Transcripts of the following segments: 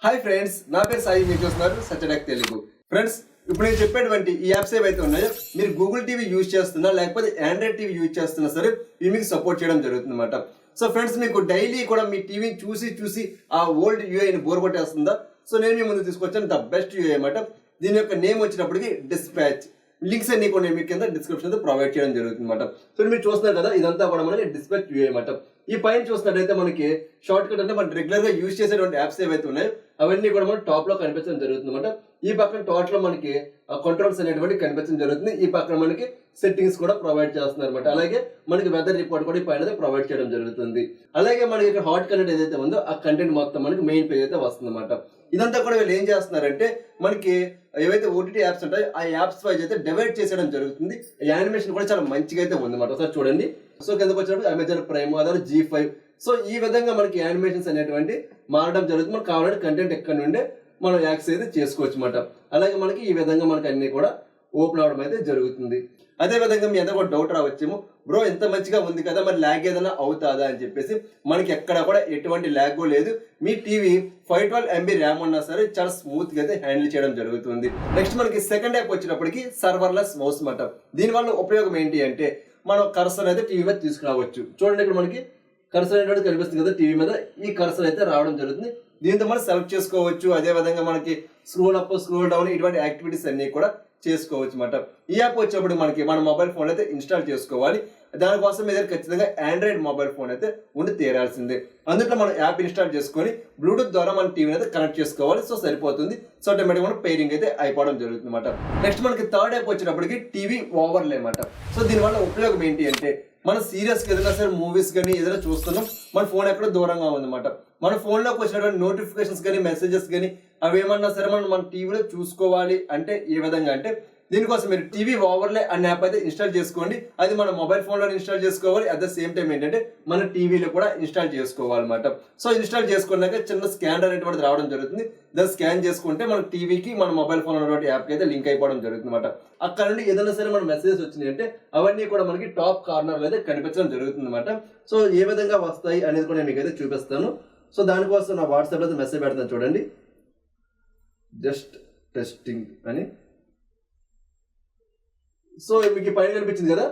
Hi friends, నా పేరు సాయి. మీరు చూస్తున్నారు సత్యడక్ తెలుగు. ఫ్రెండ్స్, ఇప్పుడు నేను చెప్పేటువంటి ఈ యాప్స్ ఏవైతే ఉన్నాయో మీరు గూగుల్ టీవీ యూజ్ చేస్తున్నా లేకపోతే ఆండ్రాయిడ్ టీవీ యూజ్ చేస్తున్నా సరే ఇవి మీకు సపోర్ట్ చేయడం జరుగుతుంది అనమాట. సో ఫ్రెండ్స్, మీకు డైలీ కూడా మీ టీవీని చూసి ఆ ఓల్డ్ యూఐని బోర్ కొట్టేస్తుందా? సో నేను మీ ముందు తీసుకొచ్చాను ద బెస్ట్ యూఐ అనమాట. దీని యొక్క నేమ్ వచ్చినప్పటికి డిస్పాచ్. లింక్స్ అన్ని కూడా మీకు కింద డిస్క్రిప్షన్ అయితే ప్రొవైడ్ చేయడం జరుగుతుంది అనమాట. సో మీరు చూస్తున్నారు కదా, ఇదంతా కూడా మనకి డిస్పాచ్ యూఐ అనమాట. ఈ పైన చూసినట్టయితే మనకి షార్ట్ కట్ అంటే మనం రెగ్యులర్ గా యూజ్ చేసేటువంటి యాప్స్ ఏవైతే ఉన్నాయో అవన్నీ కూడా మనకి టాప్ లో కనిపించడం జరుగుతుంది అనమాట. ఈ పక్కన టోటల్ లో మనకి కంట్రోల్స్ అనేటువంటి కనిపించడం జరుగుతుంది. ఈ పక్కన మనకి సెట్టింగ్స్ కూడా ప్రొవైడ్ చేస్తున్నారు అనమాట. అలాగే మనకి వెదర్ రిపోర్ట్ కూడా ఈ పైన ప్రొవైడ్ చేయడం జరుగుతుంది. అలాగే మనకి ఇక్కడ హాట్ కంటెంట్ ఏదైతే ఉందో ఆ కంటెంట్ మొత్తం మనకి మెయిన్ పేజ్ అయితే వస్తుంది అనమాట. ఇదంతా కూడా వీళ్ళు ఏం చేస్తున్నారంటే మనకి ఏవైతే ఓటీటీ యాప్స్ ఉంటాయో ఆ యాప్స్ వైజ్ అయితే డివైడ్ చేసేయడం జరుగుతుంది. యానిమేషన్ కూడా చాలా మంచిగా అయితే ఉంది అనమాట. ఒకసారి చూడండి. సో కిందకు వచ్చినప్పుడు అమెజాన్ ప్రైమ్, అదే G5. సో ఈ విధంగా మనకి యానిమేషన్స్ అనేటువంటి మారడం జరుగుతుంది. మనకు కావాలంటే కంటెంట్ ఎక్కడ నుండే మనం యాక్సెస్ అయితే చేసుకోవచ్చు అనమాట. అలాగే మనకి ఈ విధంగా మనకి అన్ని కూడా ఓపెన్ అవడం అయితే జరుగుతుంది. అదే విధంగా మీ అందరూ కూడా డౌట్ రావచ్చేమో, బ్రో ఎంత మంచిగా ఉంది కదా, మరి ల్యాగ్ ఏదైనా అవుతాదా అని చెప్పేసి. మనకి ఎక్కడ కూడా ఎటువంటి ల్యాగ్ లేదు. మీ టీవీ 512 MB ర్యామ్ ఉన్నా సరే చాలా స్మూత్ గా అయితే హ్యాండిల్ చేయడం జరుగుతుంది. నెక్స్ట్ మనకి సెకండ్ యాప్ వచ్చినప్పటికి సర్వర్లెస్ మౌస్ అనమాట. దీనివల్ల ఉపయోగం ఏంటి అంటే మనం కర్సర్ అయితే టీవీ మీద తీసుకురావచ్చు. చూడండి, ఇక్కడ మనకి కర్సర్ అనేటువంటి కనిపిస్తుంది కదా టీవీ మీద. ఈ కర్సర్ అయితే రావడం జరుగుతుంది. దీంతో మనం సెలెక్ట్ చేసుకోవచ్చు. అదే విధంగా మనకి స్క్రోల్ అప్, స్క్రోల్ డౌన్ ఇటువంటి యాక్టివిటీస్ అన్ని కూడా చేసుకోవచ్చు అనమాట. ఈ యాప్ వచ్చేప్పుడు మనకి మన మొబైల్ ఫోన్ అయితే ఇన్స్టాల్ చేసుకోవాలి. దానికోసం మీద ఖచ్చితంగా ఆండ్రాయిడ్ మొబైల్ ఫోన్ అయితే ఉండి తీరాల్సిందే. అందులో మనం యాప్ ఇన్స్టాల్ చేసుకొని బ్లూటూత్ ద్వారా మన టీవీని అయితే కనెక్ట్ చేసుకోవాలి. సో సరిపోతుంది. సో ఆటోమేటిక్ మనం పేరింగ్ అయితే అయిపోవడం జరుగుతుంది అనమాట. నెక్స్ట్ మనకి థర్డ్ యాప్ వచ్చినప్పటికి టీవీ ఓవర్లే అనమాట. సో దీనివల్ల ఉపయోగం ఏంటి అంటే మన సీరియస్గా ఏదైనా సరే మూవీస్ కానీ ఏదైనా చూస్తున్నాం, మన ఫోన్ ఎక్కడో దూరంగా ఉందన్నమాట. మన ఫోన్లోకి వచ్చినటువంటి నోటిఫికేషన్స్ కానీ మెసేజెస్ కానీ అవి ఏమన్నా సరే మన టీవీలో చూసుకోవాలి అంటే ఏ విధంగా అంటే దీనికోసం మీరు టీవీ ఓవర్లే అనే యాప్ అయితే ఇన్స్టాల్ చేసుకోండి. అది మన మొబైల్ ఫోన్లో ఇన్స్టాల్ చేసుకోవాలి. అట్ ద సేమ్ టైం ఏంటంటే మన టీవీలో కూడా ఇన్స్టాల్ చేసుకోవాలన్నమాట. సో ఇన్స్టాల్ చేసుకున్నాక చిన్న స్కానర్ అనేటువంటిది రావడం జరుగుతుంది. దాన్ని స్కాన్ చేసుకుంటే మన టీవీకి మన మొబైల్ ఫోన్ ఉన్నటువంటి యాప్కి అయితే లింక్ అయిపోవడం జరుగుతుంది అనమాట. అక్కడ నుండి ఏదైనా సరే మన మెసేజెస్ వచ్చినాయి అంటే అవన్నీ కూడా మనకి టాప్ కార్నర్లో అయితే కనిపించడం జరుగుతుంది అనమాట. సో ఏ విధంగా వస్తాయి అనేది కూడా మీకు అయితే చూపిస్తాను. సో దానికోసం నా వాట్సాప్లో అయితే మెసేజ్ పెడతాను చూడండి, జస్ట్ టెస్టింగ్ అని. సో మీకు పైన కనిపించింది కదా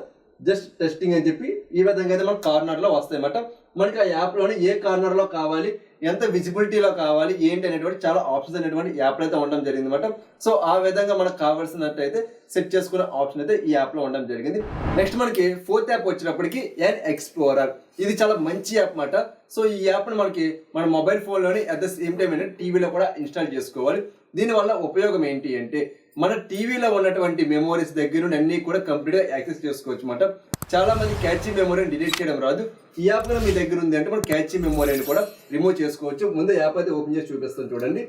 జస్ట్ టెస్టింగ్ అని చెప్పి ఈ విధంగా అయితే మనకు కార్నర్లో వస్తాయి అన్నమాట. మనకి ఆ యాప్లోని ఏ కార్నర్లో కావాలి, ఎంత విజిబిలిటీలో కావాలి ఏంటి అనేటువంటి చాలా ఆప్షన్స్ అనేటువంటి యాప్లో అయితే ఉండడం జరిగింది అనమాట. సో ఆ విధంగా మనకు కావాల్సినట్టయితే సెట్ చేసుకునే ఆప్షన్ అయితే ఈ యాప్లో ఉండడం జరిగింది. నెక్స్ట్ మనకి ఫోర్త్ యాప్ వచ్చినప్పటికి ఎన్ ఎక్స్ప్లోరర్. ఇది చాలా మంచి యాప్ అన్నమాట. సో ఈ యాప్ని మనకి మన మొబైల్ ఫోన్లోని అట్ ద సేమ్ టైం ఏంటంటే టీవీలో కూడా ఇన్స్టాల్ చేసుకోవాలి. దీనివల్ల ఉపయోగం ఏంటి అంటే మన టీవీలో ఉన్నటువంటి మెమోరీస్ దగ్గర నుండి అన్ని కూడా కంప్లీట్గా యాక్సెస్ చేసుకోవచ్చు అనమాట. చాలా మంది క్యాచీ మెమోరీని డిలీట్ చేయడం రాదు. ఈ యాప్ కూడా మీ దగ్గర ఉంది అంటే మనం క్యాచీ మెమోరీని కూడా రిమూవ్ చేసుకోవచ్చు. ముందు యాప్ అయితే ఓపెన్ చేసి చూపిస్తాను చూడండి.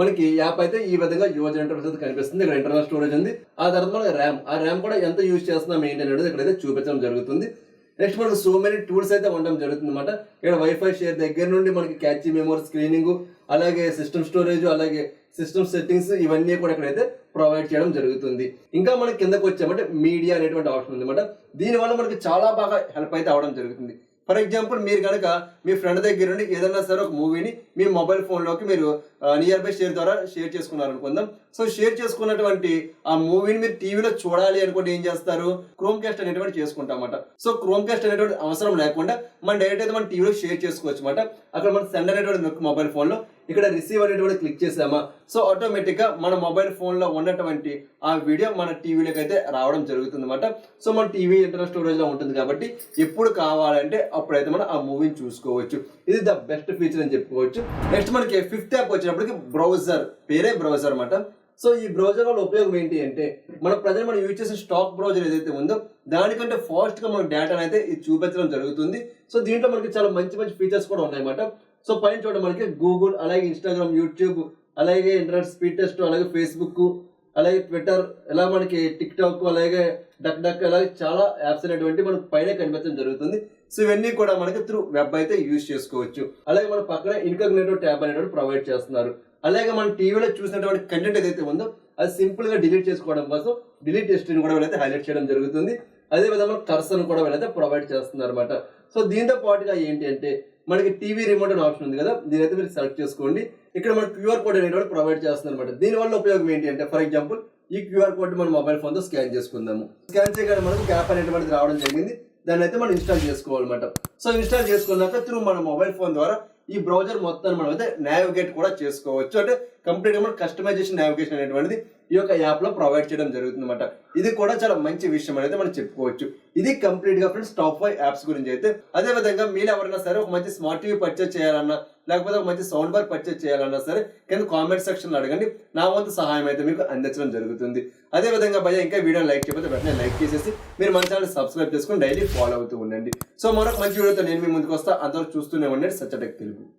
మనకి యాప్ అయితే ఈ విధంగా యూజర్ ఇంటర్ఫేస్ కనిపిస్తుంది. ఇక్కడ ఇంటర్నల్ స్టోరేజ్ ఉంది. ఆ తర్వాత మనకి ర్యామ్, ఆ ర్యామ్ కూడా ఎంత యూజ్ చేస్తున్నాం ఏంటి అనేది ఇక్కడైతే చూపించడం జరుగుతుంది. నెక్స్ట్ మనకు సో మెనీ టూల్స్ అయితే ఉండడం జరుగుతుంది అనమాట. ఇక్కడ వైఫై షేర్ దగ్గర నుండి మనకి క్యాచీ మెమోరీ స్క్రీనింగ్, అలాగే సిస్టమ్ స్టోరేజ్, అలాగే సిస్టమ్ సెట్టింగ్స్ ఇవన్నీ కూడా ఇక్కడైతే ప్రొవైడ్ చేయడం జరుగుతుంది. ఇంకా మనకి కిందకు వచ్చామంటే మీడియా అనేటువంటి ఆప్షన్ ఉంది అనమాట. దీనివల్ల మనకి చాలా బాగా హెల్ప్ అయితే అవడం జరుగుతుంది. ఫర్ ఎగ్జాంపుల్, మీరు కనుక మీ ఫ్రెండ్ దగ్గర నుండి ఏదైనా సరే ఒక మూవీని మీ మొబైల్ ఫోన్లోకి మీరు నియర్ బై షేర్ ద్వారా షేర్ చేసుకున్నారు అనుకుందాం. సో షేర్ చేసుకున్నటువంటి ఆ మూవీని మీరు టీవీలో చూడాలి అనుకుంటే ఏం చేస్తారు, క్రోమ్ కాస్ట్ అనేటువంటి చేసుకుంటామన్నమాట. సో క్రోమ్ కాస్ట్ అనేటువంటి అవసరం లేకుండా మనం డైరెక్ట్ అయితే మన టీవీలో షేర్ చేసుకోవచ్చు అనమాట. అక్కడ మన సెండ్ అనేటువంటి నొక్కి మొబైల్ ఫోన్లో ఇక్కడ రిసీవ్ అనేటువంటి క్లిక్ చేసామా, సో ఆటోమేటిక్గా మన మొబైల్ ఫోన్లో ఉన్నటువంటి ఆ వీడియో మన టీవీలోకి అయితే రావడం జరుగుతుంది అనమాట. సో మన టీవీ ఇంటర్నల్ స్టోరేజ్లో ఉంటుంది కాబట్టి ఎప్పుడు కావాలంటే అప్పుడైతే మనం ఆ మూవీని చూసుకోవచ్చు. ఇది ద బెస్ట్ ఫీచర్ అని చెప్పుకోవచ్చు. నెక్స్ట్ మనకి ఫిఫ్త్ యాప్ వచ్చినప్పటికి బ్రౌజర్, పేరే బ్రౌజర్ అనమాట. సో ఈ బ్రౌజర్ వల్ల ఉపయోగం ఏంటి అంటే మన ప్రజలు మనం యూజ్ చేసే స్టాక్ బ్రౌజర్ ఏదైతే ఉందో దానికంటే ఫాస్ట్గా మన డేటాను అయితే ఇది చూపించడం జరుగుతుంది. సో దీంట్లో మనకి చాలా మంచి మంచి ఫీచర్స్ కూడా ఉన్నాయన్నమాట. సో పైన చూడండి మనకి గూగుల్, అలాగే ఇన్స్టాగ్రామ్, యూట్యూబ్, అలాగే ఇంటర్నెట్ స్పీడ్ టెస్ట్, అలాగే ఫేస్బుక్, అలాగే ట్విట్టర్, ఇలా మనకి టిక్ టాక్, అలాగే డక్ అలాగే చాలా యాప్స్ అనేటువంటి మనకు పైన కనిపించడం జరుగుతుంది. సో ఇవన్నీ కూడా మనకి త్రూ వెబ్ అయితే యూజ్ చేసుకోవచ్చు. అలాగే మన పక్కన ఇన్కాగ్నిటో ట్యాబ్ అనేటువంటి ప్రొవైడ్ చేస్తున్నారు. అలాగే మన టీవీలో చూసినటువంటి కంటెంట్ ఏదైతే ఉందో అది సింపుల్ గా డిలీట్ చేసుకోవడం కోసం డిలీట్ హిస్టరీని కూడా వీళ్ళైతే హైలైట్ చేయడం జరుగుతుంది. అదే విధంగా కర్సర్ కూడా వీళ్ళైతే ప్రొవైడ్ చేస్తున్నారు అనమాట. సో దీంతో పాటుగా ఏంటి అంటే మనకి టీవీ రిమోట్ అనే ఆప్షన్ ఉంది కదా, దీనైతే మీరు సెలెక్ట్ చేసుకోండి. ఇక్కడ మన క్యూఆర్ కోడ్ అనేటువంటి ప్రొవైడ్ చేస్తుంది అనమాట. దీని వల్ల ఉపయోగం ఏంటి అంటే ఫర్ ఎగ్జాంపుల్ ఈ క్యూఆర్ కోడ్ మన మొబైల్ ఫోన్ తో స్కాన్ చేసుకుందాము. స్కాన్ చేయగానే మనకు యాప్ అనేటువంటిది రావడం జరిగింది. దాన్ని అయితే మనం ఇన్స్టాల్ చేసుకోవాలన్నమాట. సో ఇన్స్టాల్ చేసుకున్నాక త్రూ మన మొబైల్ ఫోన్ ద్వారా ఈ బ్రౌజర్ మొత్తాన్ని మనం అయితే నావిగేట్ కూడా చేసుకోవచ్చు. అంటే కంప్లీట్ గా మనం కస్టమైజేషన్ నావిగేషన్ అనేటువంటిది ఈ యొక్క యాప్ లో ప్రొవైడ్ చేయడం జరుగుతుంది అనమాట. ఇది కూడా చాలా మంచి విషయం అనేది మనం చెప్పుకోవచ్చు. ఇది కంప్లీట్ గా ఫ్రెండ్స్ టాప్ 5 యాప్స్ గురించి అయితే. అదే విధంగా మీరు ఎవరైనా సరే ఒక మంచి స్మార్ట్ టీవీ పర్చేస్ చేయాలన్నా లేకపోతే ఒక మంచి సౌండ్ బార్ పర్చేస్ చేయాలన్నా సరే కింద కామెంట్ సెక్షన్ లో అడగండి. నా వంతు సహాయం అయితే మీకు అందించడం జరుగుతుంది. అదే విధంగా భయ్య ఇంకా వీడియో లైక్ చేయకపోతే వెంటనే లైక్ చేసేసి మీరు మన ఛానల్ సబ్స్క్రైబ్ చేసుకుని డైలీ ఫాలో అవుతూ ఉండండి. సో మరొక మంచి వీడియోతో నేను మీ ముందుకు వస్తా. అందరూ చూస్తూనే ఉండండి సచ్ టెక్ తెలుగు.